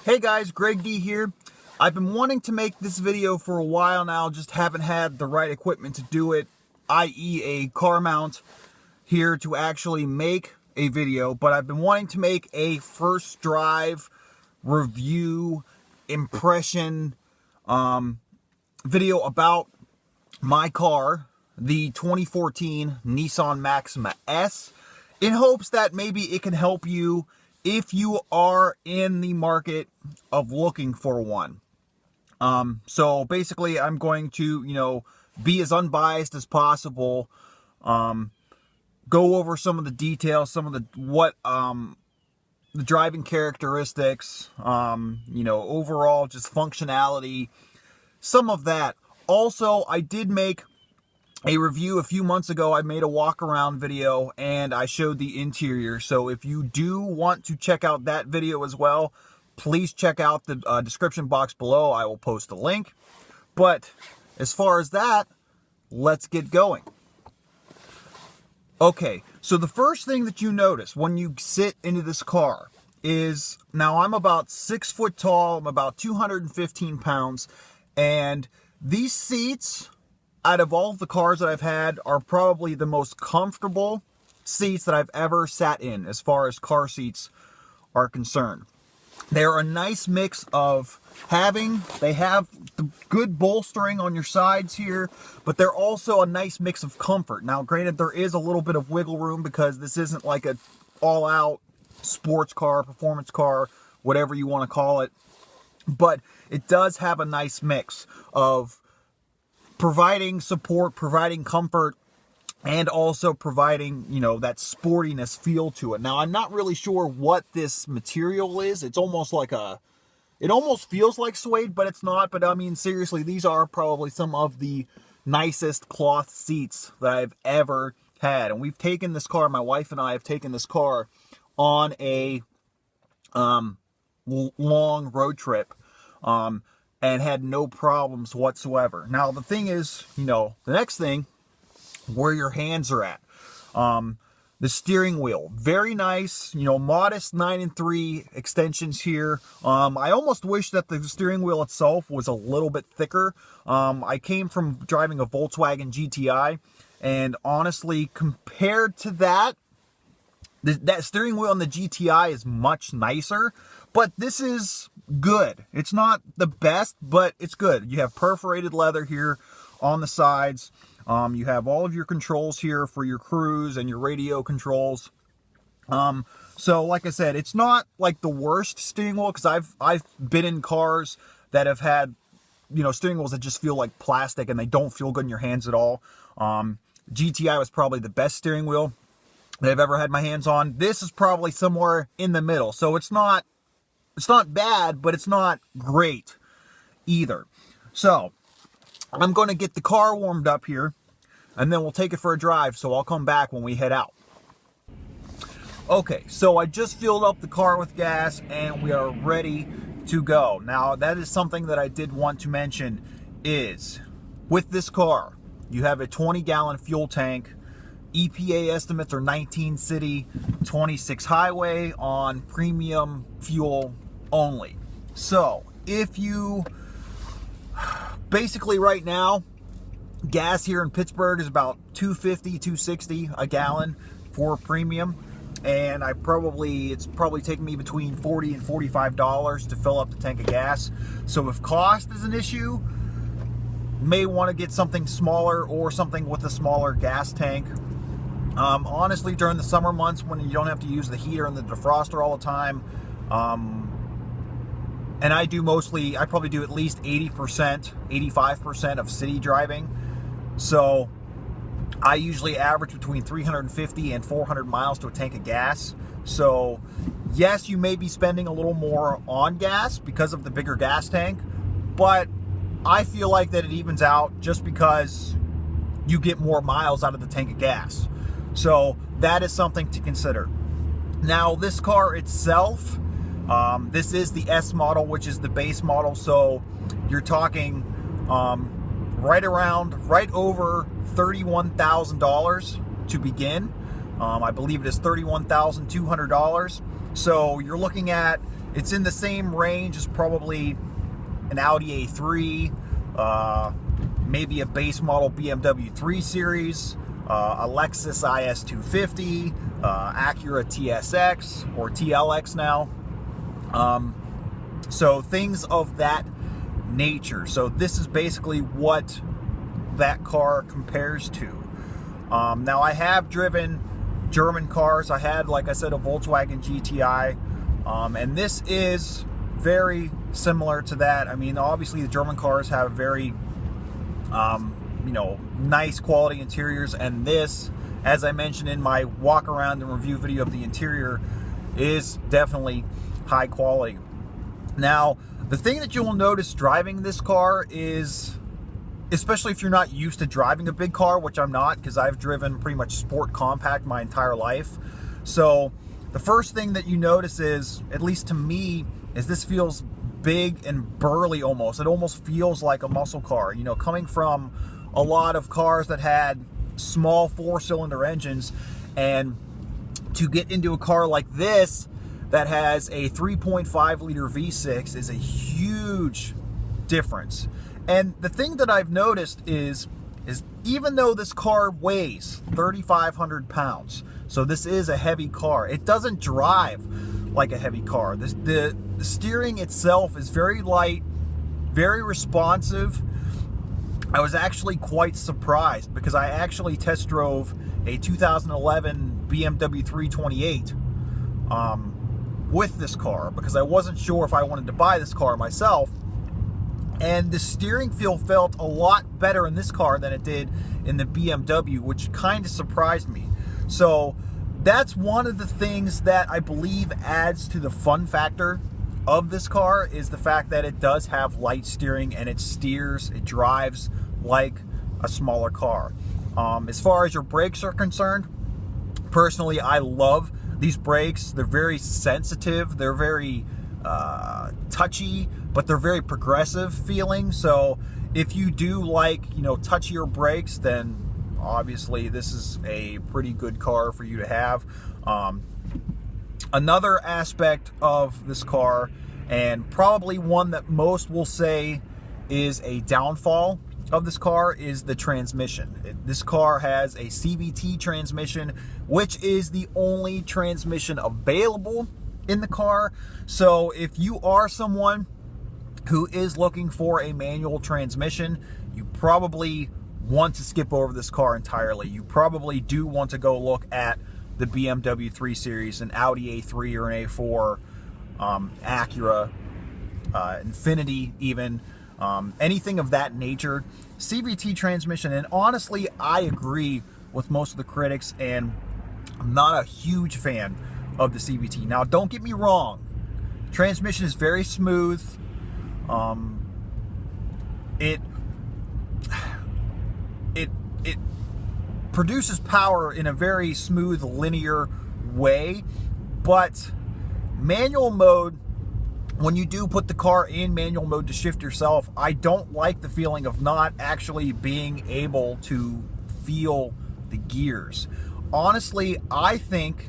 Hey guys, Greg D here. I've been wanting to make this video for a while now, just haven't had the right equipment to do it, i.e. a car mount here to actually make a video, but I've been wanting to make a first drive review impression video about my car, the 2014 Nissan Maxima S, in hopes that maybe it can help you if you are in the market of looking for one. So basically I'm going to, be as unbiased as possible, go over some of the details, some of the the driving characteristics, overall just functionality, some of that. Also, I did make a review a few months ago. I made a walk around video and I showed the interior. So if you do want to check out that video as well, please check out the description box below. I will post a link. But as far as that, let's get going. Okay, so the first thing that you notice when you sit into this car is, now I'm about 6 foot tall, I'm about 215 pounds, and these seats, out of all of the cars that I've had, are probably the most comfortable seats that I've ever sat in as far as car seats are concerned. They're a nice mix of they have the good bolstering on your sides here, but they're also a nice mix of comfort. Now, granted, there is a little bit of wiggle room because this isn't like a all-out sports car, performance car, whatever you want to call it, but it does have a nice mix of providing support, providing comfort, and also providing, that sportiness feel to it. Now, I'm not really sure what this material is. It's almost like it almost feels like suede, but it's not. But I mean, seriously, these are probably some of the nicest cloth seats that I've ever had. And we've taken this car, my wife and I have taken this car on a long road trip, and had no problems whatsoever. Now, the thing is, the next thing, where your hands are at. The steering wheel, very nice, modest 9-3 extensions here. I almost wish that the steering wheel itself was a little bit thicker. I came from driving a Volkswagen GTI, and honestly, compared to that steering wheel in the GTI is much nicer, but this is good. It's not the best, but it's good. You have perforated leather here on the sides. You have all of your controls here for your cruise and your radio controls. So like I said, it's not like the worst steering wheel, because I've been in cars that have had, steering wheels that just feel like plastic and they don't feel good in your hands at all. GTI was probably the best steering wheel that I've ever had my hands on. This is probably somewhere in the middle. So it's not bad, but it's not great either. So I'm going to get the car warmed up here, and then we'll take it for a drive, so I'll come back when we head out. Okay, so I just filled up the car with gas, and we are ready to go. Now, that is something that I did want to mention is, with this car, you have a 20-gallon fuel tank. EPA estimates are 19 city, 26 highway on premium fuel only. So, if you... Basically, right now, gas here in Pittsburgh is about $2.50, $2.60 a gallon for premium, and it's probably taking me between $40 and $45 to fill up the tank of gas. So if cost is an issue, may want to get something smaller or something with a smaller gas tank. Honestly, during the summer months when you don't have to use the heater and the defroster all the time, and I probably do at least 80%, 85% of city driving. So I usually average between 350 and 400 miles to a tank of gas. So yes, you may be spending a little more on gas because of the bigger gas tank, but I feel like that it evens out just because you get more miles out of the tank of gas. So that is something to consider. Now, this car itself, this is the S model, which is the base model, so you're talking right over $31,000 to begin. I believe it is $31,200. So you're looking at It's in the same range as probably an Audi A3, maybe a base model BMW 3 Series, a Lexus IS250, Acura TSX or TLX now. So things of that nature. So this is basically what that car compares to. Now I have driven German cars. I had, like I said, a Volkswagen GTI, and this is very similar to that. I mean, obviously the German cars have very nice quality interiors, and this, as I mentioned in my walk around and review video of the interior, is definitely high quality. Now, the thing that you will notice driving this car is, especially if you're not used to driving a big car, which I'm not, because I've driven pretty much sport compact my entire life. So the first thing that you notice is, at least to me, is this feels big and burly almost. It almost feels like a muscle car. You know, coming from a lot of cars that had small 4-cylinder engines, and to get into a car like this that has a 3.5 liter V6 is a huge difference. And the thing that I've noticed is even though this car weighs 3,500 pounds, so this is a heavy car, it doesn't drive like a heavy car. The steering itself is very light, very responsive. I was actually quite surprised because I actually test drove a 2011 BMW 328 with this car because I wasn't sure if I wanted to buy this car myself. And the steering feel felt a lot better in this car than it did in the BMW, which kind of surprised me. So that's one of the things that I believe adds to the fun factor of this car, is the fact that it does have light steering and it drives like a smaller car. As far as your brakes are concerned, personally, I love these brakes. They're very sensitive, they're very touchy, but they're very progressive feeling. So if you do like, touchier brakes, then obviously this is a pretty good car for you to have. Another aspect of this car, and probably one that most will say is a downfall of this car, is the transmission. This car has a CVT transmission, which is the only transmission available in the car. So if you are someone who is looking for a manual transmission, you probably want to skip over this car entirely. You probably do want to go look at the BMW 3 Series, an Audi A3 or an A4, Acura, Infiniti even, anything of that nature. CVT transmission, and honestly, I agree with most of the critics, and I'm not a huge fan of the CVT. Now, don't get me wrong, transmission is very smooth. It produces power in a very smooth, linear way, but manual mode, when you do put the car in manual mode to shift yourself, I don't like the feeling of not actually being able to feel the gears. Honestly, I think,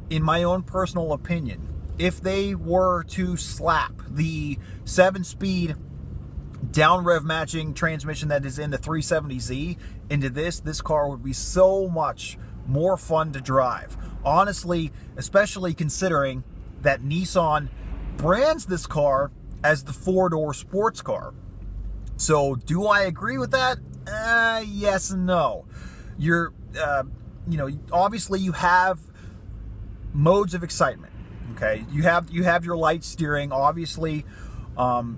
in my own personal opinion, if they were to slap the 7-speed down rev matching transmission that is in the 370Z into this car would be so much more fun to drive. Honestly, especially considering that Nissan brands this car as the 4-door sports car. So do I agree with that? Yes and no. Obviously you have modes of excitement. Okay, you have your light steering. Obviously,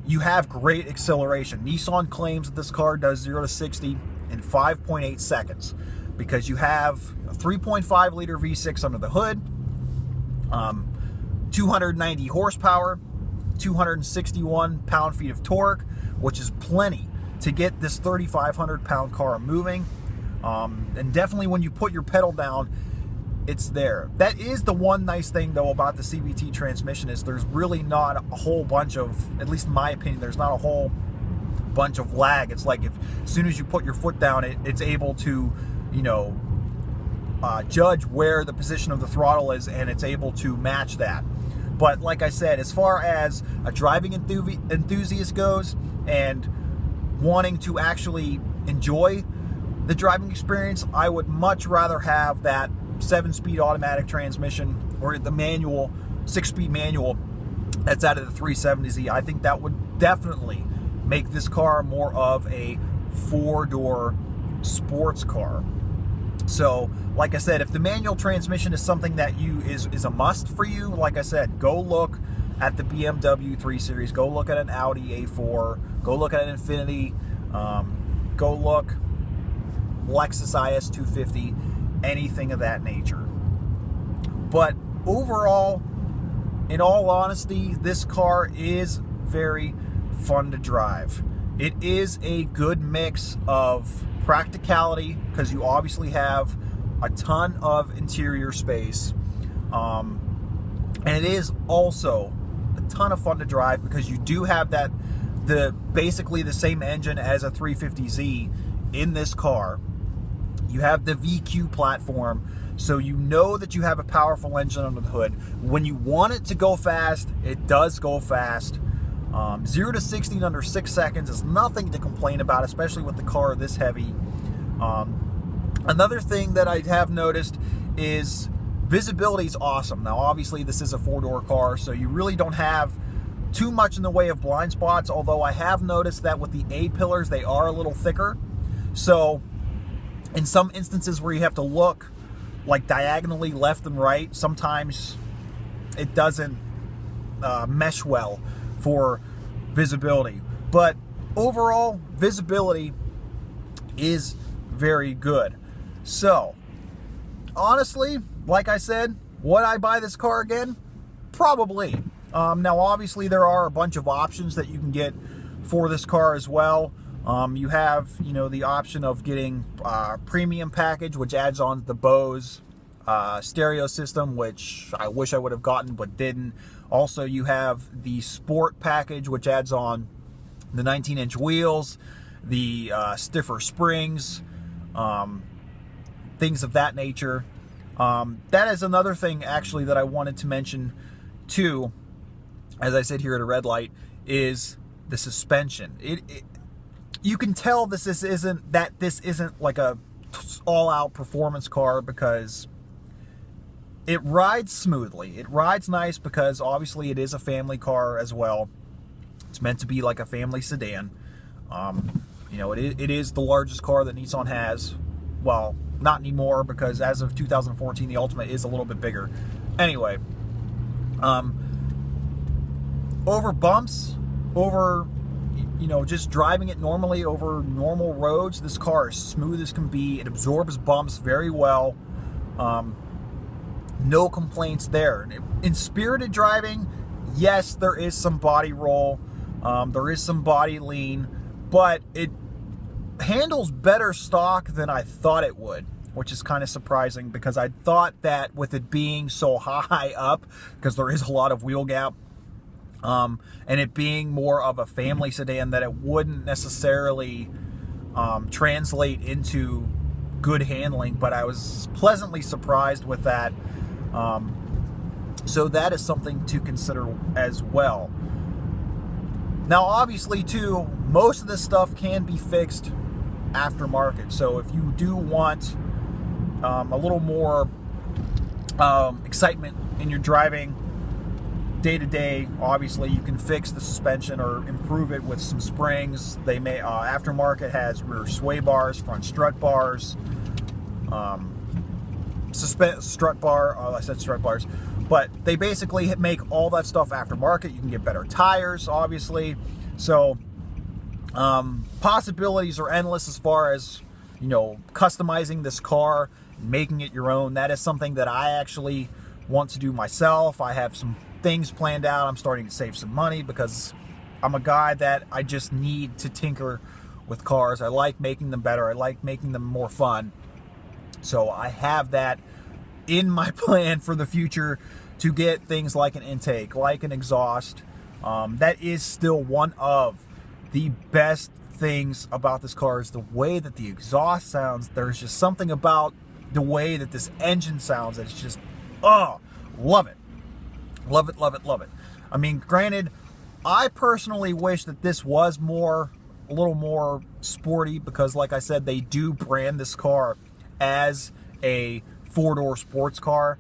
you have great acceleration. Nissan claims that this car does 0 to 60 in 5.8 seconds because you have a 3.5 liter V6 under the hood, 290 horsepower, 261 pound-feet of torque, which is plenty to get this 3,500 pound car moving. And definitely when you put your pedal down, it's there. That is the one nice thing though about the CVT transmission, is there's really not a whole bunch of, at least in my opinion, there's not a whole bunch of lag. It's like, as soon as you put your foot down, it's able to, judge where the position of the throttle is, and it's able to match that. But like I said, as far as a driving enthusiast goes and wanting to actually enjoy the driving experience, I would much rather have that 7-speed automatic transmission or the manual, 6-speed manual that's out of the 370Z. I think that would definitely make this car more of a 4-door sports car. So, like I said, if the manual transmission is something that is a must for you, like I said, go look at the BMW 3 Series, go look at an Audi A4, go look at an Infiniti, go look Lexus IS 250, anything of that nature. But overall, in all honesty, this car is very fun to drive. It is a good mix of practicality, because you obviously have a ton of interior space, and it is also a ton of fun to drive because you do have basically the same engine as a 350Z in this car. You have the VQ platform, so you know that you have a powerful engine under the hood. When you want it to go fast, it does go fast. 0 to 60 in under 6 seconds is nothing to complain about, especially with the car this heavy. Another thing that I have noticed is visibility is awesome. Now, obviously, this is a 4-door car, so you really don't have too much in the way of blind spots, although I have noticed that with the A-pillars, they are a little thicker. So, in some instances where you have to look like diagonally left and right, sometimes it doesn't mesh well for visibility. But overall, visibility is very good. So, honestly, like I said, would I buy this car again? Probably. Now, obviously, there are a bunch of options that you can get for this car as well. You have, the option of getting premium package, which adds on the Bose stereo system, which I wish I would have gotten but didn't. Also, you have the sport package, which adds on the 19-inch wheels, the stiffer springs, things of that nature. That is another thing, actually, that I wanted to mention too, as I said here at a red light, is the suspension. You can tell this isn't like a all-out performance car, because it rides smoothly. It rides nice because obviously it is a family car as well. It's meant to be like a family sedan. It is the largest car that Nissan has. Well, not anymore, because as of 2014, the Altima is a little bit bigger. Anyway, over bumps, over just driving it normally over normal roads, this car is smooth as can be. It absorbs bumps very well. No complaints there. In spirited driving, yes, there is some body roll, there is some body lean, but it handles better stock than I thought it would, which is kind of surprising, because I thought that with it being so high up, because there is a lot of wheel gap, and it being more of a family sedan, that it wouldn't necessarily translate into good handling, but I was pleasantly surprised with that. So that is something to consider as well. Now, obviously, too, most of this stuff can be fixed aftermarket. So if you do want a little more excitement in your driving day-to-day, obviously you can fix the suspension or improve it with some springs. They may aftermarket has rear sway bars, front strut bars, strut bar. I said strut bars, but they basically make all that stuff aftermarket. You can get better tires, obviously. So possibilities are endless as far as customizing this car, making it your own. That is something that I actually want to do myself. I have some things planned out. I'm starting to save some money because I'm a guy that I just need to tinker with cars. I like making them better. I like making them more fun. So I have that in my plan for the future, to get things like an intake, like an exhaust. That is still one of the best things about this car, is the way that the exhaust sounds. There's just something about the way that this engine sounds that's just, love it. Love it, love it, love it. I mean, granted, I personally wish that this was a little more sporty, because like I said, they do brand this car as a four-door sports car.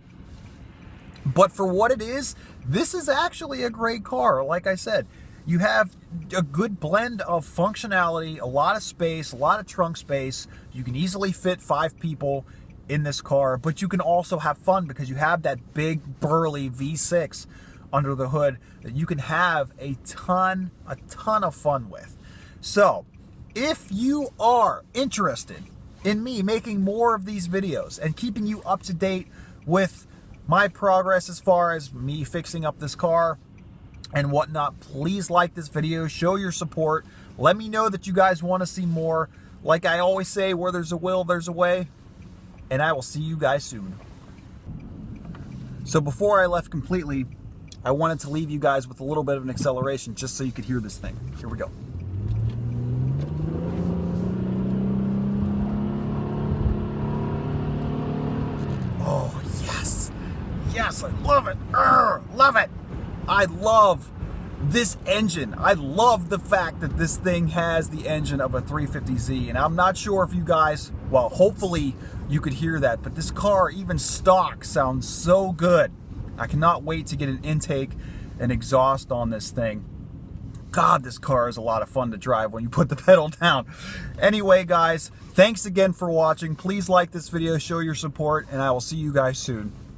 But for what it is, this is actually a great car. Like I said, you have a good blend of functionality, a lot of space, a lot of trunk space. You can easily fit 5 people in this car, but you can also have fun because you have that big burly V6 under the hood that you can have a ton of fun with. So if you are interested in me making more of these videos and keeping you up to date with my progress as far as me fixing up this car and whatnot, please like this video, show your support, let me know that you guys want to see more. Like I always say, where there's a will, there's a way, and I will see you guys soon. So before I left completely, I wanted to leave you guys with a little bit of an acceleration just so you could hear this thing. Here we go. Oh, yes. Yes, I love it. Love it. I love this engine. I love the fact that this thing has the engine of a 350Z. And I'm not sure if you guys, well, hopefully you could hear that, but this car, even stock, sounds so good. I cannot wait to get an intake and exhaust on this thing. God, this car is a lot of fun to drive when you put the pedal down. Anyway, guys, thanks again for watching. Please like this video, show your support, and I will see you guys soon.